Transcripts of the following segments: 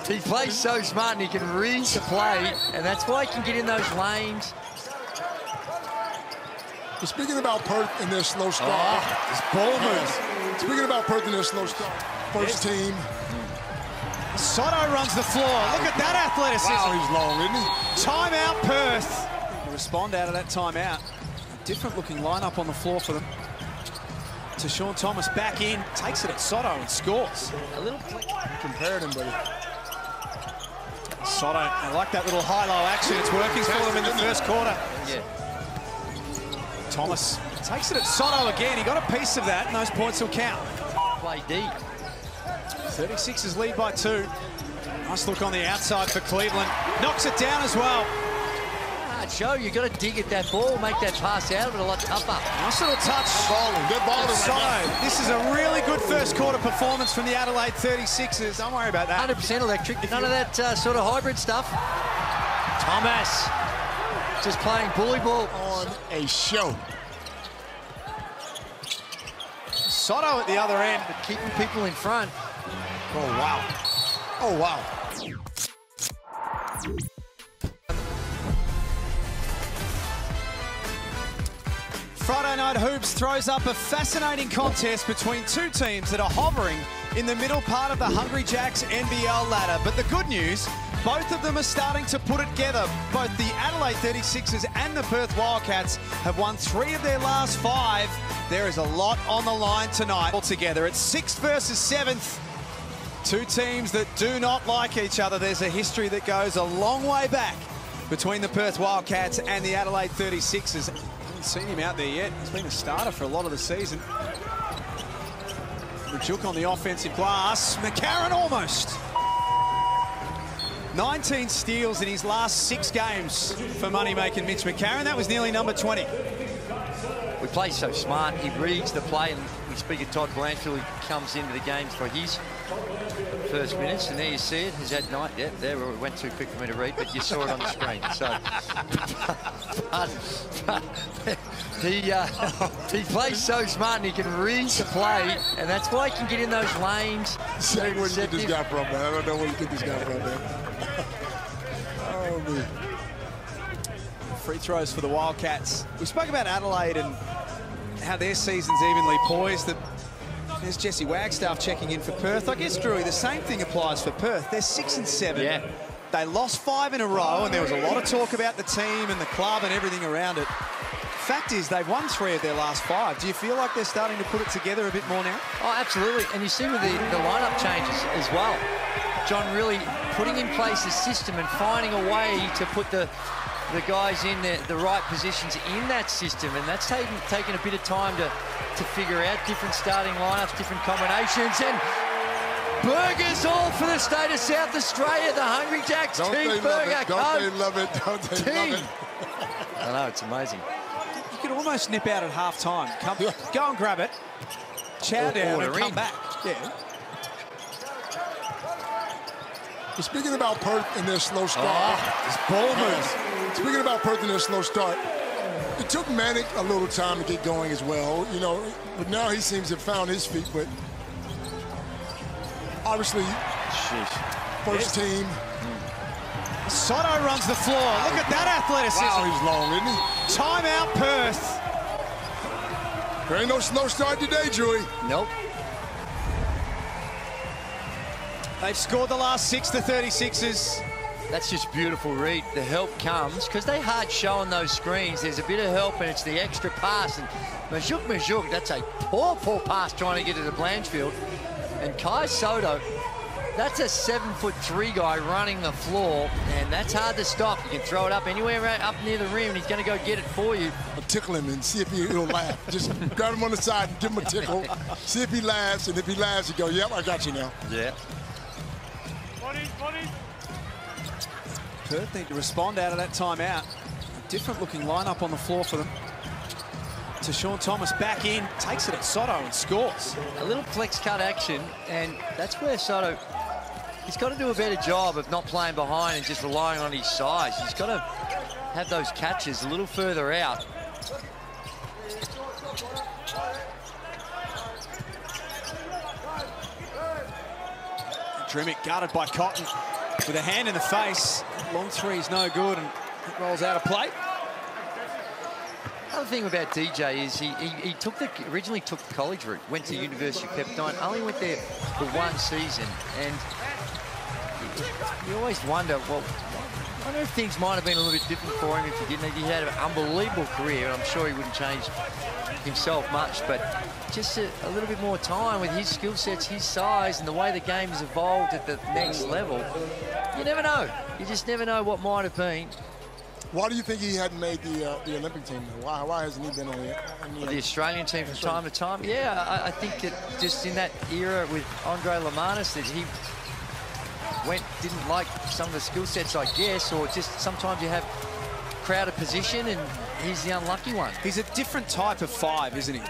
He plays so smart and he can read the play, and that's why he can get in those lanes. Speaking about Perth and their slow start. It's ball moves. Speaking about Perth and their slow start. First team. Sotto runs the floor. Look at that athleticism. Wow, he's long, isn't he? Timeout, Perth. Respond out of that timeout. A different looking lineup on the floor for them. To Sean Thomas, back in, takes it at Sotto and scores. A little compared him, buddy. Sotto, I like that little high-low action. It's working for them in the first quarter. Yeah. Thomas takes it at Sotto again. He got a piece of that, and those points will count. Play deep. 36ers lead by 2. Nice look on the outside for Cleveland. Knocks it down as well. Hard show. You've got to dig at that ball, make that pass out of it a lot tougher. Nice little touch. Good balling Sotto. This is a really good first quarter performance from the Adelaide 36ers. Don't worry about that. 100% electric. None of that sort of hybrid stuff. Thomas just playing bully ball. On a show. Sotto at the other end. But keeping people in front. Oh, wow. Oh, wow. Friday Night Hoops throws up a fascinating contest between two teams that are hovering in the middle part of the Hungry Jacks NBL ladder. But the good news, both of them are starting to put it together. Both the Adelaide 36ers and the Perth Wildcats have won 3 of their last 5. There is a lot on the line tonight. Altogether, it's 6th versus 7th. Two teams that do not like each other. There's a history that goes a long way back between the Perth Wildcats and the Adelaide 36ers. Haven't seen him out there yet. He's been a starter for a lot of the season. Majuk on the offensive glass. McCarron almost. 19 steals in his last 6 games for money-making Mitch McCarron. That was nearly number 20. We play so smart. He reads the play, and we speak of Todd Blanchfield. He comes into the game for his first minutes, and there you see it. He's had night. Yeah, there it went too quick for me to read, but you saw it on the screen. So, he plays so smart, and he can read the play, and that's why he can get in those lanes. Say where you get this guy from, man. I don't know where you get this guy from, man. Oh, man. Free throws for the Wildcats. We spoke about Adelaide and how their season's evenly poised. There's Jesse Wagstaff checking in for Perth. I guess, Drewy, the same thing applies for Perth. They're 6 and 7. Yeah. They lost 5 in a row, and there was a lot of talk about the team and the club and everything around it. Fact is, they've won 3 of their last 5. Do you feel like they're starting to put it together a bit more now? Oh, absolutely. And you see with the lineup changes as well. John really putting in place a system and finding a way to put the guys in the right positions in that system, and that's taken a bit of time to figure out different starting lineups, different combinations, and burgers all for the state of South Australia. The Hungry Jacks team burger. Don't they love it? Don't they love it? I know, it's amazing. You could almost nip out at half-time. Go and grab it, chow down and come back. Yeah. Speaking about Perth and their slow start. It's ball moves. Speaking about Perth and their slow start, it took Manic a little time to get going as well, you know, but now he seems to have found his feet, but obviously, first team. Sotto runs the floor. Look at that athleticism. Wow, he's long, isn't he? Timeout, Perth. There ain't no slow start today, Drewy. Nope. They've scored the last 6, the 36ers. That's just beautiful, Reed. The help comes, because they hard show on those screens. There's a bit of help, and it's the extra pass. And Majuk, that's a poor pass trying to get it to Blanchfield. And Kai Sotto, that's a 7'3" guy running the floor, and that's hard to stop. You can throw it up anywhere up near the rim, and he's going to go get it for you. I'll tickle him and see if he'll laugh. Just grab him on the side and give him a tickle. See if he laughs, and if he laughs, you go, yep, I got you now. Yeah. Perth need to respond out of that timeout. A different looking lineup on the floor for them. To Sean Thomas, back in, takes it at Sotto and scores. A little flex cut action, and that's where Sotto, he's got to do a better job of not playing behind and just relying on his size. He's got to have those catches a little further out. Drimmick guarded by Cotton with a hand in the face. Long three is no good, and it rolls out of play. Another thing about DJ is he originally took the college route, went to University of Pepperdine, only went there for one season, and you always wonder, well, I wonder if things might have been a little bit different for him if he didn't. He had an unbelievable career, and I'm sure he wouldn't change himself much, but just a little bit more time with his skill sets, his size, and the way the game has evolved at the next level. You never know. You just never know what might have been. Why do you think he hadn't made the Olympic team? Why hasn't he been on the Australian team from time to time? Yeah, I think that just in that era with Andre Lamanis that he didn't like some of the skill sets, I guess, or just sometimes you have crowded position and he's the unlucky one. He's a different type of five, isn't he?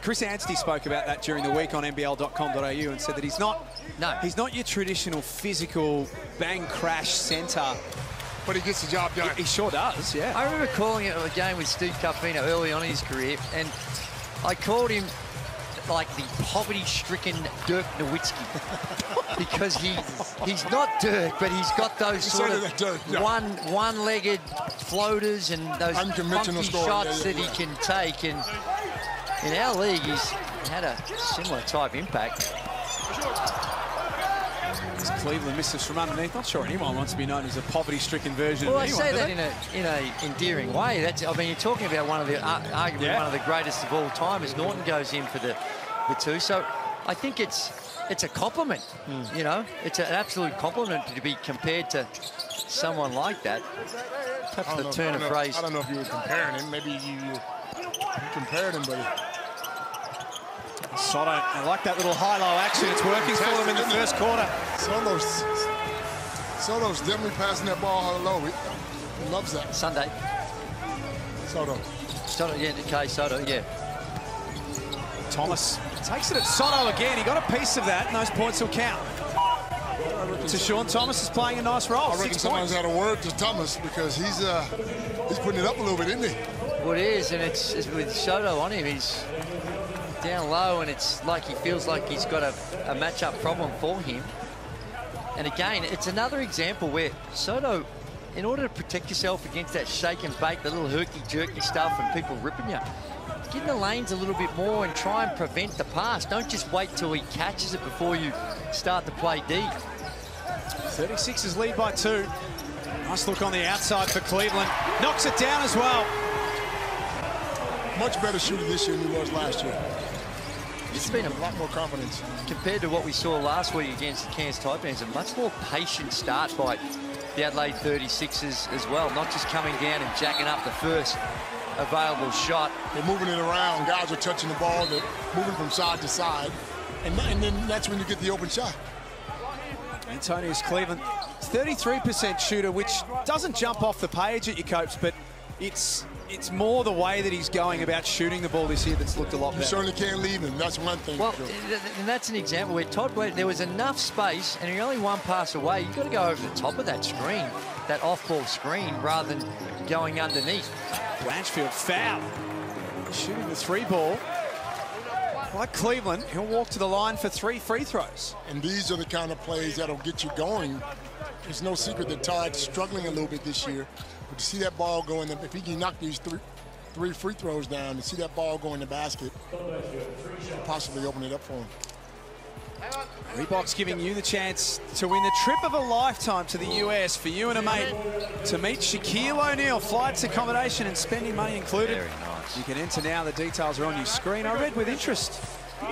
Chris Anstey spoke about that during the week on NBL.com.au and said that he's not your traditional physical bang crash centre. But he gets the job done. He sure does, yeah. I remember calling it a game with Steve Carfino early on in his career, and I called him like the poverty-stricken Dirk Nowitzki because he's not Dirk, but he's got those sort of one-legged floaters and those funky shots that he can take. And in our league, he's had a similar type impact. Cleveland misses from underneath. Not sure anyone wants to be known as a poverty-stricken version of anyone. Well, I say that in a endearing way. I mean, you're talking about one of the arguably one of the greatest of all time as Norton goes in for the two. So I think it's a compliment. You know, it's an absolute compliment to be compared to someone like that. Perhaps the turn of phrase. I don't know if you were comparing him. Maybe you compared him, but. Sotto, I like that little high-low action. It's working for them in the first quarter. Sotto's definitely passing that ball high-low. He loves that. Sunday. Sotto, yeah, okay, Sotto, yeah. Thomas takes it at Sotto again. He got a piece of that, and those points will count. Sean Thomas is playing a nice role. I reckon someone's got a word to Thomas because he's putting it up a little bit, isn't he? Well, it is, and it's with Sotto on him. He's down low, and it's like he feels like he's got a matchup problem for him. And again, it's another example where Sotto, in order to protect yourself against that shake and bake, the little herky-jerky stuff and people ripping you, get in the lanes a little bit more and try and prevent the pass. Don't just wait till he catches it before you start to play deep. 36ers lead by 2. Nice look on the outside for Cleveland. Knocks it down as well. Much better shooter this year than he was last year. It's been a lot more confidence. Compared to what we saw last week against the Cairns Taipans, a much more patient start by the Adelaide 36ers as well, not just coming down and jacking up the first available shot. They're moving it around. Guys are touching the ball. They're moving from side to side. And then that's when you get the open shot. Antonius Cleveland, 33% shooter, which doesn't jump off the page at your Copes, but it's more the way that he's going about shooting the ball this year that's looked a lot better. You certainly can't leave him. That's one thing. Well, and that's an example where Todd Blanchfield, there was enough space and you're only one pass away. You've got to go over the top of that screen, that off-ball screen, rather than going underneath. Blanchfield foul. Shooting the 3 ball. Like Cleveland, he'll walk to the line for 3 free throws. And these are the kind of plays that'll get you going. It's no secret that Todd's struggling a little bit this year. But to see that ball go in, if he can knock these three free throws down, to see that ball go in the basket, possibly open it up for him. Reebok's giving you the chance to win the trip of a lifetime to the US for you and a mate to meet Shaquille O'Neal. Flights, accommodation and spending money included. Very nice. You can enter now. The details are on your screen. I read with interest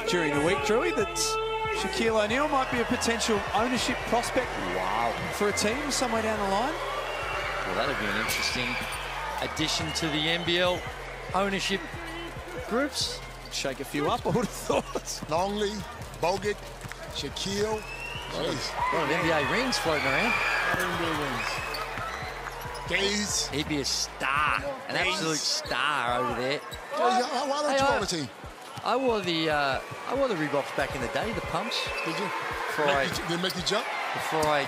during the week, Drewy, that Shaquille O'Neal might be a potential ownership prospect for a team somewhere down the line. Well, that'd be an interesting addition to the NBL ownership groups. Shake a few up, I would have thought. Longley, Bogut, Shaquille. A lot of NBA rings floating around. NBA rings. Gaze. He'd be a star, an absolute star over there. Why don't you own the team? I wore the Reeboks back in the day, the pumps. Did you? They make you jump? Before I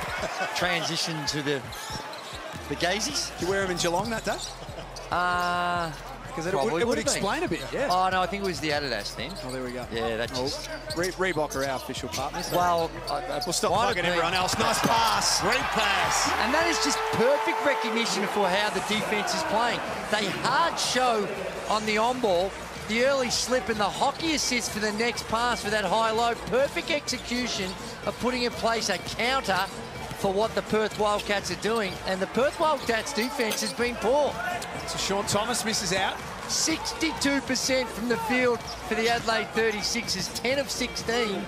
transitioned to the Gazies. Did you wear them in Geelong that day? I Because it would explain a bit, yeah. Oh, no, I think it was the Adidas then. Oh, there we go. Yeah, that just... Reebok are our official partners. Well, we'll stop plugging everyone else. Nice pass. Great pass. And that is just perfect recognition for how the defense is playing. They hard show on the on-ball, the early slip and the hockey assist for the next pass for that high-low. Perfect execution of putting in place a counter for what the Perth Wildcats are doing. And the Perth Wildcats defense has been poor. So Sean Thomas misses out. 62% from the field for the Adelaide 36ers, 10 of 16.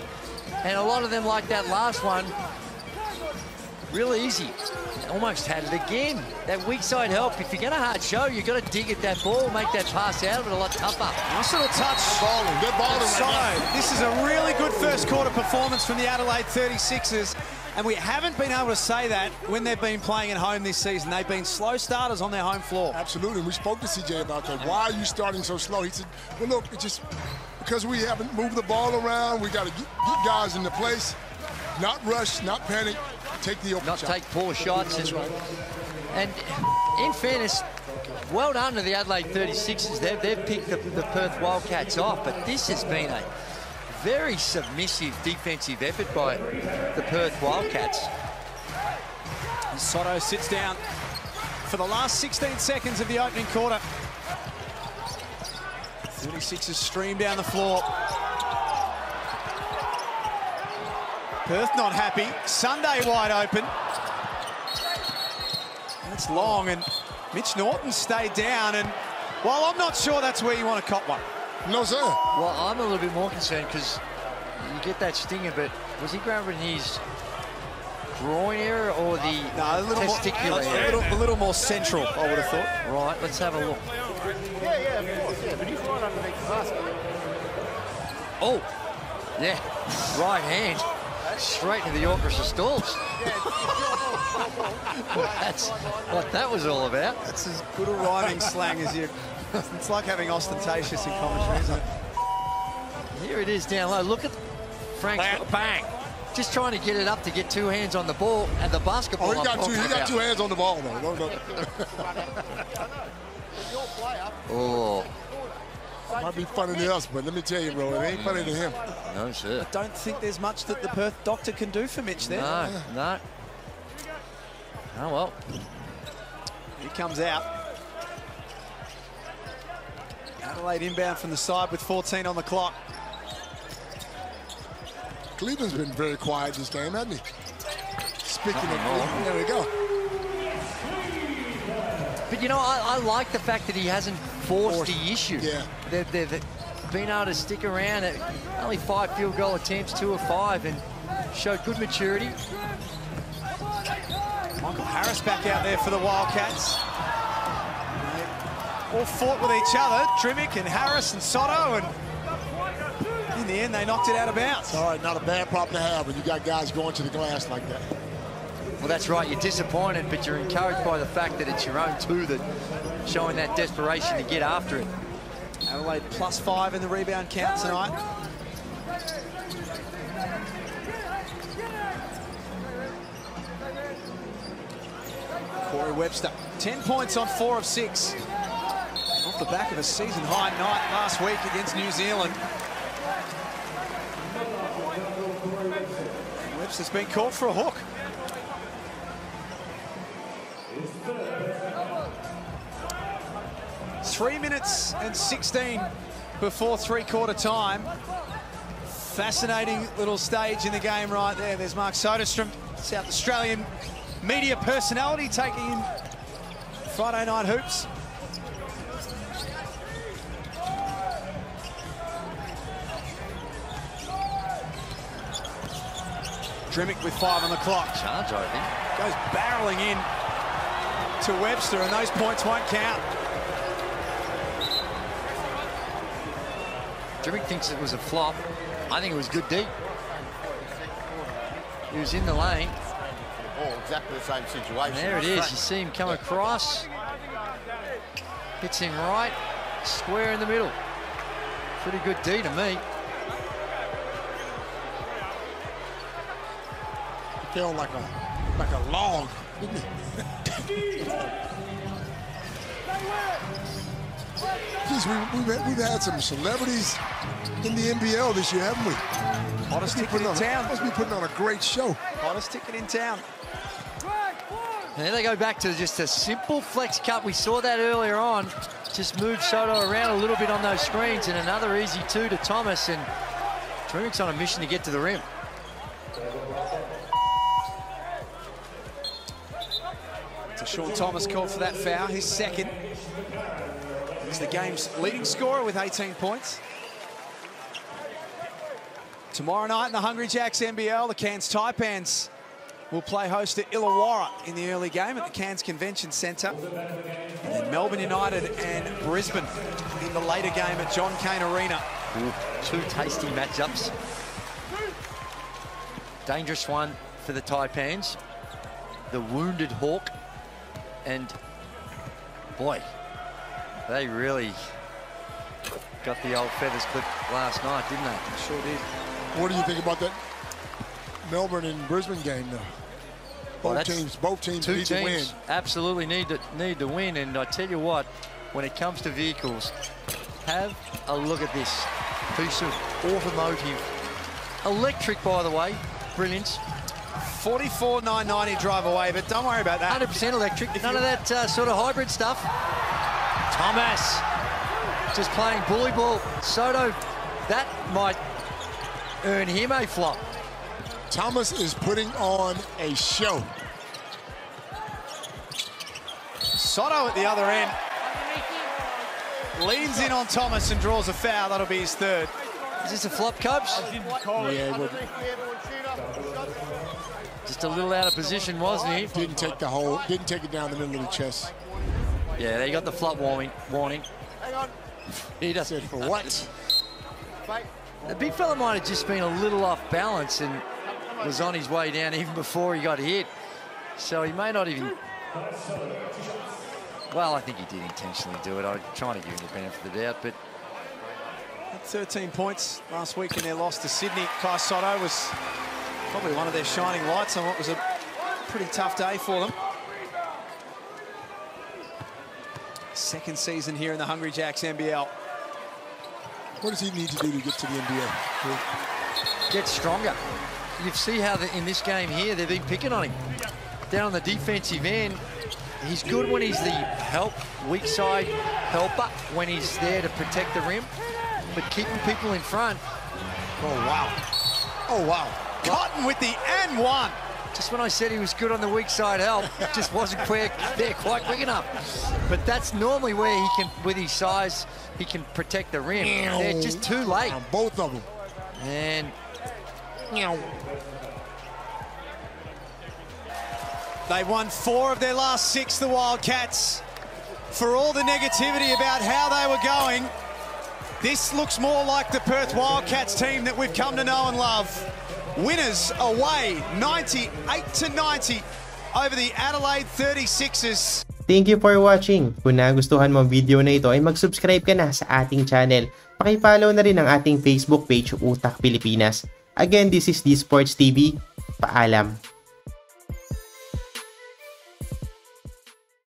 And a lot of them, like that last one, real easy. Almost had it again. That weak side help. If you're going to hard show, you've got to dig at that ball, make that pass out of it a lot tougher. Nice little touch. They're balling right now. This is a really good first quarter performance from the Adelaide 36ers. And we haven't been able to say that when they've been playing at home this season. They've been slow starters on their home floor. Absolutely. We spoke to CJ about that. Why are you starting so slow? He said, well, look, it's just because we haven't moved the ball around. We got to get guys into place, not rush, not panic, take the open shot. Not take poor shots. And in fairness, well done to the Adelaide 36ers. They've picked the Perth Wildcats off, but this has been a very submissive defensive effort by the Perth Wildcats. Sotto sits down for the last 16 seconds of the opening quarter. 36ers stream down the floor. Perth not happy. Sunday wide open. That's long, and Mitch Norton stayed down, and while I'm not sure that's where you want to cop one. No, sir. Well, I'm a little bit more concerned because you get that stinger, but was he grabbing his groin area or the testicular area? A little more central, I would have thought. Right, let's have a look. Yeah, of course, yeah, but he's right underneath the basket. Oh, yeah, right hand. Straight to the orchestra stalls. That's what that was all about. That's as good a rhyming slang as you... It's like having ostentatious in commentary, isn't it? Here it is down low. Look at Frank. Bang. Just trying to get it up to get two hands on the ball and the basketball. Oh, he got two hands on the ball, though. No. Oh. Might be funny to us, but let me tell you, bro, it ain't funny to him. No, sir. I don't think there's much that the Perth doctor can do for Mitch there. No. Oh, well. He comes out. Adelaide inbound from the side with 14 on the clock. Cleveland's been very quiet this game, hasn't he? Speaking of Cleveland, there we go. But, you know, I like the fact that he hasn't forced the issue. Yeah. They've been able to stick around at only 5 field goal attempts, 2 of 5, and showed good maturity. Michael Harris back out there for the Wildcats. They all fought with each other, Trimmick and Harris and Sotto, and in the end they knocked it out of bounds. All right, not a bad problem to have when you got guys going to the glass like that. Well, that's right. You're disappointed, but you're encouraged by the fact that it's your own two that showing that desperation to get after it. Adelaide +5 in the rebound count tonight. Corey Webster, 10 points on 4 of 6. Off the back of a season-high night last week against New Zealand. Webster's been caught for a hook. Three minutes and 16 before three-quarter time. Fascinating little stage in the game right there. There's Mark Soderstrom, South Australian media personality, taking in Friday Night Hoops. Drimmick with 5 on the clock. Charge, I think. Goes barreling in to Webster, and those points won't count. Drimmick thinks it was a flop. I think it was good deep. He was in the lane. Oh, exactly the same situation. And there it is. You see him come across. Hits him right. Square in the middle. Pretty good D to me. It felt like a log, didn't it? Geez, we've had some celebrities in the NBL this year, haven't we? Hottest ticket in town. Must be putting on a great show. Hottest ticket in town. And there they go back to just a simple flex cut. We saw that earlier on. Just move Sotto around a little bit on those screens, and another easy two to Thomas. And Drummock's on a mission to get to the rim. So Sean Thomas called for that foul, his second. He's the game's leading scorer with 18 points. Tomorrow night in the Hungry Jacks NBL, the Cairns Taipans will play host to Illawarra in the early game at the Cairns Convention Centre. And then Melbourne United and Brisbane in the later game at John Cain Arena. Ooh, two tasty matchups. Dangerous one for the Taipans. The wounded Hawk. And boy, they really got the old feathers clipped last night, didn't they? Sure did. What do you think about that Melbourne and Brisbane game, though? Both teams need to win. Absolutely need to win. And I tell you what, when it comes to vehicles, have a look at this piece of automotive, electric, by the way, brilliance. 44,990 drive away, but don't worry about that. 100% electric. None of that sort of hybrid stuff. Thomas just playing bully ball. Sotto, that might earn him a flop. Thomas is putting on a show. Sotto at the other end. Leans in on Thomas and draws a foul. That'll be his third. Is this a flop, Cubs? Yeah, just a little out of position, wasn't he? Didn't take it down the middle of the chest. Yeah, they got the flop warning. Hang on. He doesn't. For what? The big fella might have just been a little off balance and was on his way down even before he got hit. So he may not even... Well, I think he did intentionally do it. I'm trying to give him the benefit of the doubt, but... 13 points last week in their loss to Sydney. Kai Sotto was probably one of their shining lights on what was a pretty tough day for them. Second season here in the Hungry Jacks NBL. What does he need to do to get to the NBA? Get stronger. You see how in this game here, they've been picking on him. Down on the defensive end, he's good when he's the weak side helper, when he's there to protect the rim. But keeping people in front. Oh, wow. Oh, wow. Cotton with the and one. Just when I said he was good on the weak side help, just wasn't quite quick enough. But that's normally where he can, with his size, he can protect the rim. They're just too late. Both of them. And they won 4 of their last 6, the Wildcats. For all the negativity about how they were going, this looks more like the Perth Wildcats team that we've come to know and love. Winners away, 98-90 over the Adelaide 36ers. Thank you for watching. Kung nagustuhan mo ang video na ito ay mag-subscribe ka na sa ating channel. Paki-follow na rin ang ating Facebook page, Utak Pilipinas. Again, this is D Sports TV. Paalam.